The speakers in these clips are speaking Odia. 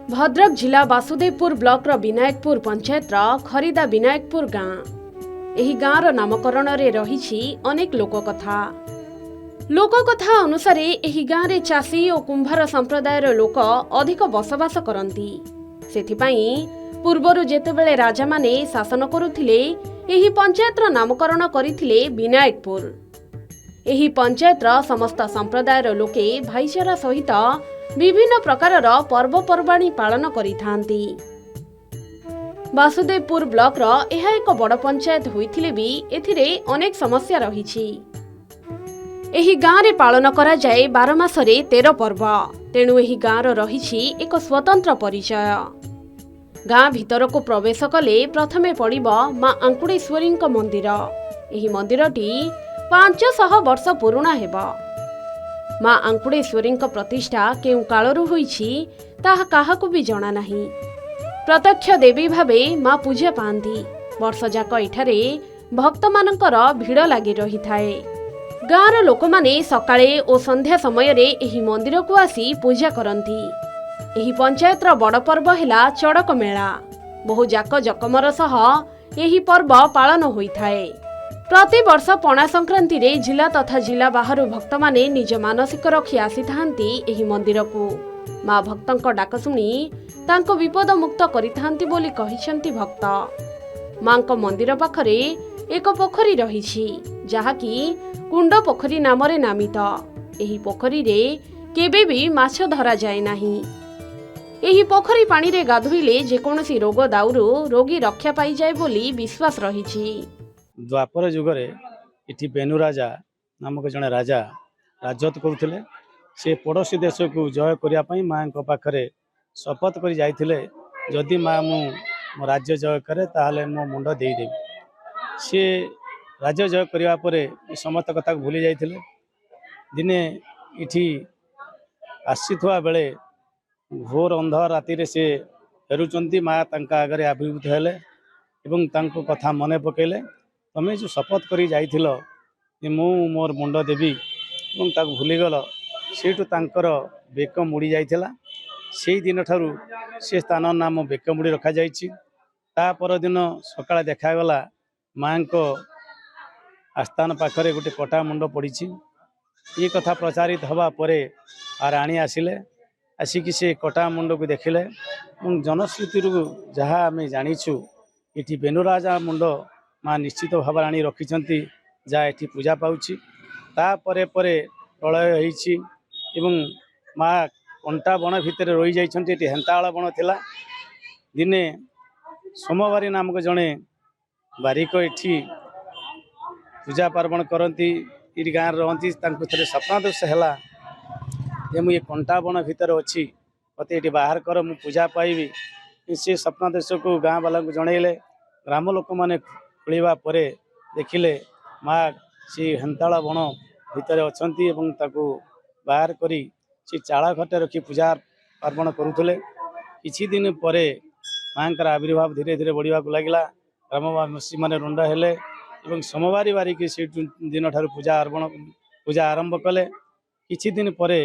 भद्रक जिला वासुदेवपुर ब्लॉक रो विनायकपुर पंचायत खरीदा विनायकपुर गाँ। एही गाँर नामकरण रे रहिछि अनेक लोककथा। लोककथा अनुसार एही गाँ रे चाषी और कुंभार संप्रदायर लोक अधिक बसवास करती। सेथिपाई पूर्वरु जेतेबेले राजा माने शासन करुथिले एही पंचायतर नामकरण करिथिले विनायकपुर। एही पंचायतर समस्त संप्रदायर लोके भाईचारा सहित विभिन्न प्रकारर पर्वपर्वाणी पालन करिथांती। वासुदेवपुर ब्लॉक रो एहा एक बड़ पंचायत होइथिले भी एथिरे अनेक समस्या रहिछि। एही गाँ रे पालन करा जाए 12 मासरे 13 पर्व। तेणु एही गाँर रहिछि एक स्वतंत्र परिचय। गाँ भितर को प्रवेश कले प्रथमे पड़िब मां आंकुड़ेश्वरी मंदिर। एही मंदिरटी 500 वर्ष पुराणा हेबा। मां आंकुड़ेश्वरी प्रतिष्ठा केउ कालरू होइछि ताहा काहाकू भी जणा नाही। प्रत्यक्ष देवी भावे मां पूजा पांती। वर्ष जाक एठारे भक्त मानकर भीड़ लागि रही थाए। गाँर लोक माने सकाळे और संध्या समय रे एही मंदिर को आसी पूजा करंती। एही पंचायतर बड़ पर्व हेला चड़क मेला। बहु जाक जकमर सह एही पर्व पालन होइथाए। प्रति वर्ष पणा संक्रांति रे जिला तथा जिला बाहर भक्त माने निज मानसिक रखी आसी थांती एही मंदिर को। मां भक्तंक डाक सुनी तांको विपद मुक्त करिथांती बोली कहिसंती भक्त। मांक मंदिर पाखरे एक पोखरी रहिछि जहाकी कुंड पोखरी नामरे नामित। एही पोखरी रे केबे भी माछ धरा जाए नाही। एही पोखरी पानी रे गाधोइले जेकोनसी रोग दाउरू रोगी रक्षा पाई जाए बोली विश्वास रहिछि। द्वापर जुगरे इठी बेनु राजा नामक जड़े राजा राजत्व करुले। से पड़ोशी देश को जय करने माँ पाखे शपथ कर जाइए जदि माँ मो राज्य जय करे ताहले मो मुंड देदेवी। सी राज्य जय करने समस्त कथा भूली जाते। दिने इठी आसीथुआ बेले घोर अंधार राति से फेरुचंती माँ तांका आगे आविर्भूत हेले एवं तांको कथा मने पकेले। तमें जो शपथ कर जाइथिल मु मोर मुंड देवी एवं ताक भूलीगल सेठू तांकर बेक मुड़ी जाइथिला। से दिन ठारू से स्थान नाम बेक मुड़ी रखा जाइछि। ता पर दिन सकाळ देखागला माँ को आस्थान पाखरे गोटे कटा मुंड पड़िछि। ये कथा प्रचारित हवा परे राणी आसिले। आसिकी से कटा मुंड को देखिले और जनश्रुति जहाँ आम जानिछु इटी बेनुराजा मुंड माँ निश्चित भाव आनी रखिंट जहाँ ये पूजा पाऊँची। तापरे परे प्रलय होइछि एवं माँ कंटा बण भितर रही जाइछन्ति। हेंताळ बण थिला। दिने सोमवारी नामक जड़े बारिक इठी पूजा पार्वण करती ये गाँव रहती। थे स्वप्नादेश है मुझे कंटा बण भितर अच्छी मत ये बाहर कर मु पूजा पाइबी। से स्वप्नादेश को गाँ वाला को जनइले। ग्राम लोक मैंने खोलिबा परे देखिले माँ सी हेंताळ बण भितर अच्छी ताकू बाहर करी से चाला घटे रखी पूजा पार्वण करुले। किछि दिन परे माँ आविर्भाव धीरे धीरे बढ़ा लगिला। ग्रामवासी मैंने रुंड हेले एवं सोमवारी बारिकी से दिन ठार पूजा आरंभ कले। किछि दिन परे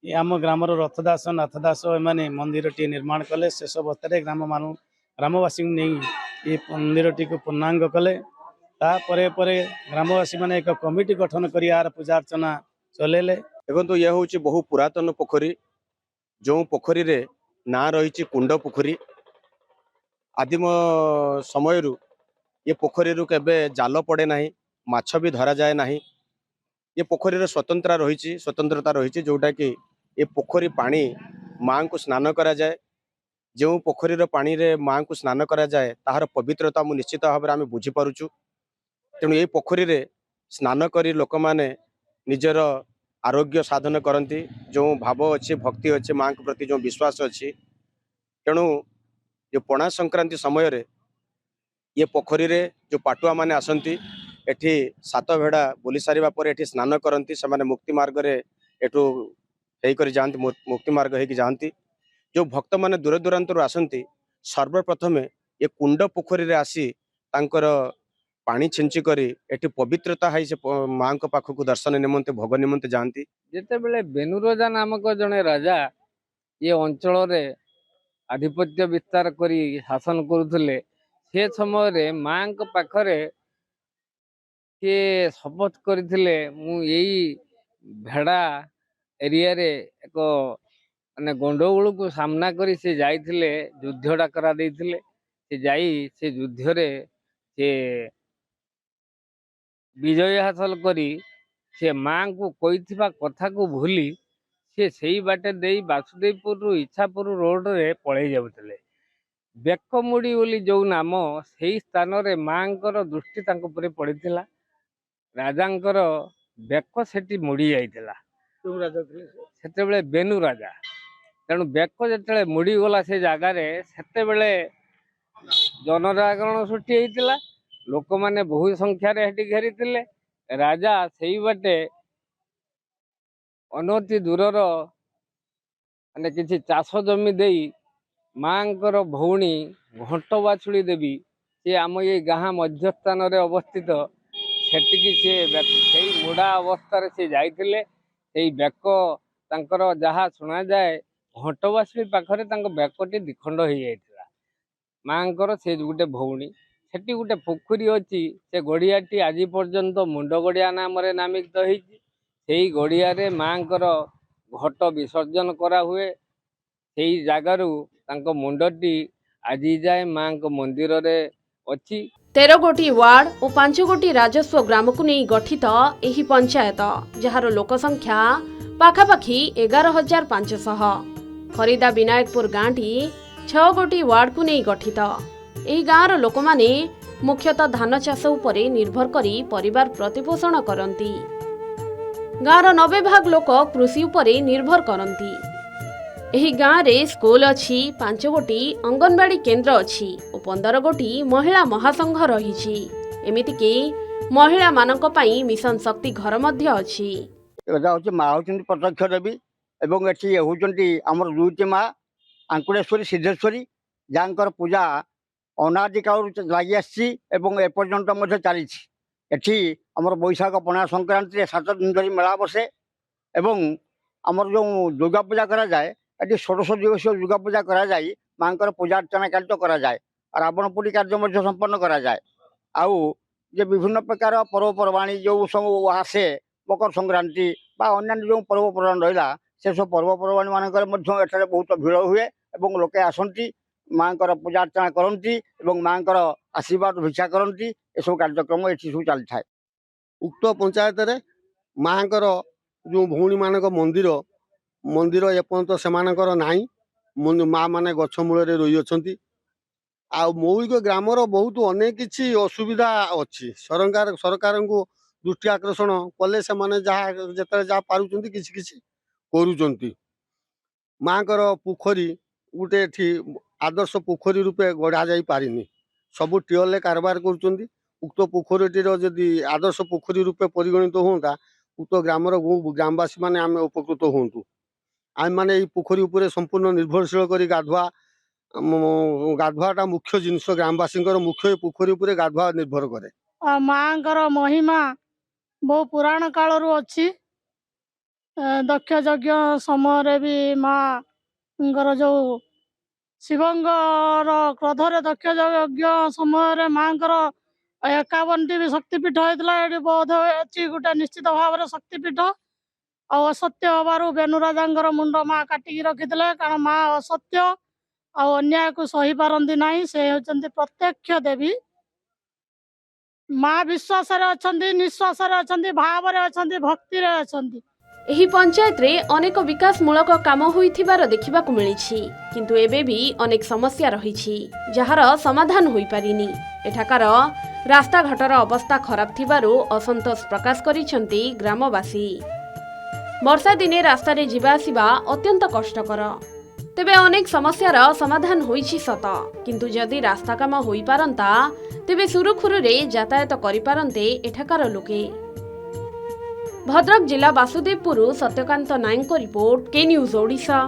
आम ग्रामर रथदास नाथदास एमाने मंदिर टी निर्माण कले। शेष अवस्था ग्रामवासी नहीं ये मंदिर टी को पूर्णांग कले। तापरे परे ग्रामवासी माने एक कमिटी गठन कर यार पूजा अर्चना चलेले। देखो यह हूँ बहु पुरातन पोखरी जो पोखरी रे ना रही कुंड पोखरी। आदिम समय ये पोखरी केबे जाल पड़े ना माछ भी धरा जाए ना। ये पोखरी स्वतंत्रता रही जोटा कि ये पोखरी पानी माँ को स्नान करा जाए। जो पोखरी पानी रे माँ को स्नान करा जाए ताहार पवित्रता मु निश्चित भाव में बुझी पारुछु। तेणु ये पोखरी रे स्नान करी लोक माने निजर आरोग्य साधन करती। जो भाव अच्छे भक्ति अच्छे माँ के प्रति जो विश्वास अच्छी। तेणु जो पणा संक्रांति समय रे ये पोखरी रे जो पाटुआ माने आसंती एठी सात भेड़ा बुली सारिबा पर एठी स्नान करती। से माने मुक्ति मार्ग रे एठू हेकरी जाती मुक्ति मार्ग हेकि जाती। जो भक्त माने दूर दूरांतर आसंती सर्वप्रथमे ये कुंड पोखरी रे आसी तांकर पानी छिंची करी एठी पवित्रता है से माँ को पाखक दर्शन निमंते भोग निमंते जाती। जिते बेले बेनुराजा नामक जड़े राजा ये अंचल रे ଆଧିପତ୍ୟ ବିସ୍ତାର କରି ଶାସନ କରୁଥିଲେ ସେ ସମୟରେ ମାଙ୍କ ପାଖରେ ସିଏ ଶପଥ କରିଥିଲେ ମୁଁ ଏଇ ଭେଡ଼ା ଏରିଆରେ ଏକ ମାନେ ଗଣ୍ଡଗୋଳକୁ ସାମ୍ନା କରି ସେ ଯାଇଥିଲେ, ଯୁଦ୍ଧ ଡାକରା ଦେଇଥିଲେ। ସେ ଯାଇ ସେ ଯୁଦ୍ଧରେ ସେ ବିଜୟ ହାସଲ କରି ସେ ମାଙ୍କୁ କହିଥିବା କଥାକୁ ଭୁଲି ସେ ସେଇ ବାଟେ ଦେଇ ବାସୁଦେବପୁରରୁ ଇଚ୍ଛାପୁର ରୋଡରେ ପଳେଇ ଯାଉଥିଲେ। ବେକମୁଡ଼ି ବୋଲି ଯୋଉ ନାମ, ସେଇ ସ୍ଥାନରେ ମାଙ୍କର ଦୃଷ୍ଟି ତାଙ୍କ ଉପରେ ପଡ଼ିଥିଲା। ରାଜାଙ୍କର ବେକ ସେଠି ମୋଡ଼ି ଯାଇଥିଲା। ସେତେବେଳେ ବେନୁ ରାଜା। ତେଣୁ ବେକ ଯେତେବେଳେ ମୋଡ଼ିଗଲା ସେ ଜାଗାରେ, ସେତେବେଳେ ଜନଜାଗରଣ ସୃଷ୍ଟି ହେଇଥିଲା। ଲୋକମାନେ ବହୁ ସଂଖ୍ୟାରେ ସେଠି ଘେରିଥିଲେ। ରାଜା ସେଇ ବାଟେ ଅନତି ଦୂରର ମାନେ କିଛି ଚାଷ ଜମି ଦେଇ ମାଙ୍କର ଭଉଣୀ ଘଣ୍ଟବାଛୁଳି ଦେବୀ, ସେ ଆମ ଏଇ ଗାଁ ମଧ୍ୟସ୍ଥାନରେ ଅବସ୍ଥିତ, ସେଠିକି ସେ ସେଇ ମୁଡ଼ା ଅବସ୍ଥାରେ ସେ ଯାଇଥିଲେ। ସେଇ ବେକ ତାଙ୍କର ଯାହା ଶୁଣାଯାଏ, ଘଣ୍ଟବାଛୁଳି ପାଖରେ ତାଙ୍କ ବେକଟି ଦ୍ୱିଖଣ୍ଡ ହେଇଯାଇଥିଲା। ମାଙ୍କର ସେ ଗୋଟେ ଭଉଣୀ। ସେଠି ଗୋଟେ ପୋଖରୀ ଅଛି, ସେ ଗଡ଼ିଆଟି ଆଜି ପର୍ଯ୍ୟନ୍ତ ମୁଣ୍ଡ ଗଡ଼ିଆ ନାମରେ ନାମିତ ହେଇଛି। ସେଇ ଗଡ଼ିଆରେ ମାଙ୍କର ଘଟ ବିସର୍ଜନ କରାହୁଏ। ସେଇ ଜାଗାରୁ ତାଙ୍କ ମୁଣ୍ଡଟି ଆଜି ଯାଏ ମାଙ୍କ ମନ୍ଦିରରେ ଅଛି। 13 ଗୋଟି ୱାର୍ଡ ଓ 5 ଗୋଟି ରାଜସ୍ୱ ଗ୍ରାମକୁ ନେଇ ଗଠିତ ଏହି ପଞ୍ଚାୟତ, ଯାହାର ଲୋକସଂଖ୍ୟା ପାଖାପାଖି 11,500। ଖରିଦା ବିନାୟକପୁର ଗାଁଟି 6 ଗୋଟି ୱାର୍ଡକୁ ନେଇ ଗଠିତ। ଏହି ଗାଁର ଲୋକମାନେ ମୁଖ୍ୟତଃ ଧାନ ଚାଷ ଉପରେ ନିର୍ଭର କରି ପରିବାର ପ୍ରତିପୋଷଣ କରନ୍ତି। ଗାଁର 90% ଲୋକ କୃଷି ଉପରେ ନିର୍ଭର କରନ୍ତି। ଏହି ଗାଁରେ ସ୍କୁଲ ଅଛି, 5 ଗୋଟି ଅଙ୍ଗନବାଡ଼ି କେନ୍ଦ୍ର ଅଛି ଓ 15 ଗୋଟି ମହିଳା ମହାସଂଘ ରହିଛି। ଏମିତିକି ମହିଳାମାନଙ୍କ ପାଇଁ ମିଶନ ଶକ୍ତି ଘର ମଧ୍ୟ ଅଛି। ଏଟା ହେଉଛି ମା ହେଉଛନ୍ତି ପ୍ରତ୍ୟକ୍ଷ ଦେବୀ ଏବଂ ଏଠି ହେଉଛନ୍ତି ଆମର ଦୁଇଟି ମା, ଆଙ୍କୁଳେଶ୍ୱରୀ ସିଦ୍ଧେଶ୍ୱରୀ, ଯାହାଙ୍କର ପୂଜା ଅନାଦି କାଳରୁ ଲାଗି ଆସିଛି ଏବଂ ଏପର୍ଯ୍ୟନ୍ତ ମଧ୍ୟ ଚାଲିଛି। ଏଠି ଆମର ବୈଶାଖ ପଣା ସଂକ୍ରାନ୍ତିରେ 7 ଦିନ ଧରି ମେଳା ବସେ ଏବଂ ଆମର ଯେଉଁ ଦୁର୍ଗା ପୂଜା କରାଯାଏ, ଏଠି 16 ଦିବସୀୟ ଦୁର୍ଗା ପୂଜା କରାଯାଇ ମାଙ୍କର ପୂଜା ଅର୍ଚ୍ଚନା କାର୍ଯ୍ୟ କରାଯାଏ। ରାବଣ ପୋଡ଼ି କାର୍ଯ୍ୟ ମଧ୍ୟ ସମ୍ପନ୍ନ କରାଯାଏ। ଆଉ ଯେ ବିଭିନ୍ନ ପ୍ରକାର ପର୍ବପର୍ବାଣୀ ଯେଉଁ ସବୁ ଆସେ, ମକର ସଂକ୍ରାନ୍ତି ବା ଅନ୍ୟାନ୍ୟ ଯେଉଁ ପର୍ବପର୍ବାଣୀ ରହିଲା, ସେସବୁ ପର୍ବପର୍ବାଣୀ ମାନଙ୍କରେ ମଧ୍ୟ ଏଠାରେ ବହୁତ ଭିଡ଼ ହୁଏ ଏବଂ ଲୋକେ ଆସନ୍ତି, ମାଙ୍କର ପୂଜା ଅର୍ଚ୍ଚନା କରନ୍ତି ଏବଂ ମାଙ୍କର ଆଶୀର୍ବାଦ ଭିକ୍ଷା କରନ୍ତି। ଏସବୁ କାର୍ଯ୍ୟକ୍ରମ ଏଠି ସବୁ ଚାଲିଥାଏ। ଉକ୍ତ ପଞ୍ଚାୟତରେ ମାଙ୍କର ଯେଉଁ ଭଉଣୀମାନଙ୍କ ମନ୍ଦିର ଏପର୍ଯ୍ୟନ୍ତ ସେମାନଙ୍କର ନାହିଁ। ମା ମାନେ ଗଛ ମୂଳରେ ରହିଅଛନ୍ତି। ଆଉ ମୌଳିକ ଗ୍ରାମର ବହୁତ ଅନେକ କିଛି ଅସୁବିଧା ଅଛି। ସରକାରଙ୍କୁ ଦୃଷ୍ଟି ଆକର୍ଷଣ କଲେ ସେମାନେ ଯେତେବେଳେ ଯାହା ପାରୁଛନ୍ତି କିଛି କିଛି କରୁଛନ୍ତି। ମାଙ୍କର ପୋଖରୀ ଗୋଟେ ଏଠି ଆଦର୍ଶ ପୋଖରୀ ରୂପେ ଗଢ଼ା ଯାଇପାରିନି। ସବୁ ଟିଅଲରେ କାରବାର କରୁଛନ୍ତି। ଉକ୍ତ ପୋଖରୀଟିର ଯଦି ଆଦର୍ଶ ପୋଖରୀ ରୂପେ ପରିଗଣିତ ହୁଅନ୍ତା, ଉକ୍ତ ଗ୍ରାମର ଗ୍ରାମବାସୀ ମାନେ ଆମେ ଉପକୃତ ହୁଅନ୍ତୁ। ଆମେମାନେ ଏଇ ପୋଖରୀ ଉପରେ ସମ୍ପୂର୍ଣ୍ଣ ନିର୍ଭରଶୀଳ କରି ଗାଧୁଆଟା ମୁଖ୍ୟ ଜିନିଷ। ଗ୍ରାମବାସୀଙ୍କର ମୁଖ୍ୟ ଏ ପୋଖରୀ ଉପରେ ଗାଧୁଆ ନିର୍ଭର କରେ। ମାଙ୍କର ମହିମା ବହୁ ପୁରାଣ କାଳରୁ ଅଛି। ଦକ୍ଷ ଯଜ୍ଞ ସମୟରେ ବି ମାଙ୍କର ଯେଉଁ ଶିବଙ୍କର କ୍ରୋଧରେ ଦକ୍ଷ ଯଜ୍ଞ ସମୟରେ ମାଙ୍କର 51ଟି ବି ଶକ୍ତିପୀଠ ହେଇଥିଲା। ଏଠି ବୌଦ୍ଧ ଅଛି ଗୋଟେ ନିଶ୍ଚିତ ଭାବରେ ଶକ୍ତିପୀଠ। ଆଉ ଅସତ୍ୟ ହେବାରୁ ବେନୁ ରାଜାଙ୍କର ମୁଣ୍ଡ ମା କାଟିକି ରଖିଥିଲେ, କାରଣ ମା ଅସତ୍ୟ ଆଉ ଅନ୍ୟାୟକୁ ସହିପାରନ୍ତି ନାହିଁ। ସେ ହେଉଛନ୍ତି ପ୍ରତ୍ୟକ୍ଷ ଦେବୀ। ମା ବିଶ୍ୱାସରେ ଅଛନ୍ତି, ନିଶ୍ୱାସରେ ଅଛନ୍ତି, ଭାବରେ ଅଛନ୍ତି, ଭକ୍ତିରେ ଅଛନ୍ତି। ଏହି ପଞ୍ଚାୟତରେ ଅନେକ ବିକାଶମୂଳକ କାମ ହୋଇଥିବାର ଦେଖିବାକୁ ମିଳିଛି, କିନ୍ତୁ ଏବେ ବି ଅନେକ ସମସ୍ୟା ରହିଛି, ଯାହାର ସମାଧାନ ହୋଇପାରିନି। ଏଠାକାର ରାସ୍ତାଘାଟର ଅବସ୍ଥା ଖରାପ ଥିବାରୁ ଅସନ୍ତୋଷ ପ୍ରକାଶ କରିଛନ୍ତି ଗ୍ରାମବାସୀ। ବର୍ଷା ଦିନେ ରାସ୍ତାରେ ଯିବା ଆସିବା ଅତ୍ୟନ୍ତ କଷ୍ଟକର। ତେବେ ଅନେକ ସମସ୍ୟାର ସମାଧାନ ହୋଇଛି ସତ, କିନ୍ତୁ ଯଦି ରାସ୍ତା କାମ ହୋଇପାରନ୍ତା, ତେବେ ସୁରୁଖୁରୁରେ ଯାତାୟାତ କରିପାରନ୍ତେ ଏଠାକାର ଲୋକେ। ଭଦ୍ରକ ଜିଲ୍ଲା ବାସୁଦେବପୁରରୁ ସତ୍ୟକାନ୍ତ ନାୟକଙ୍କ ରିପୋର୍ଟ, କେ ନ୍ୟୁଜ୍ ଓଡ଼ିଶା।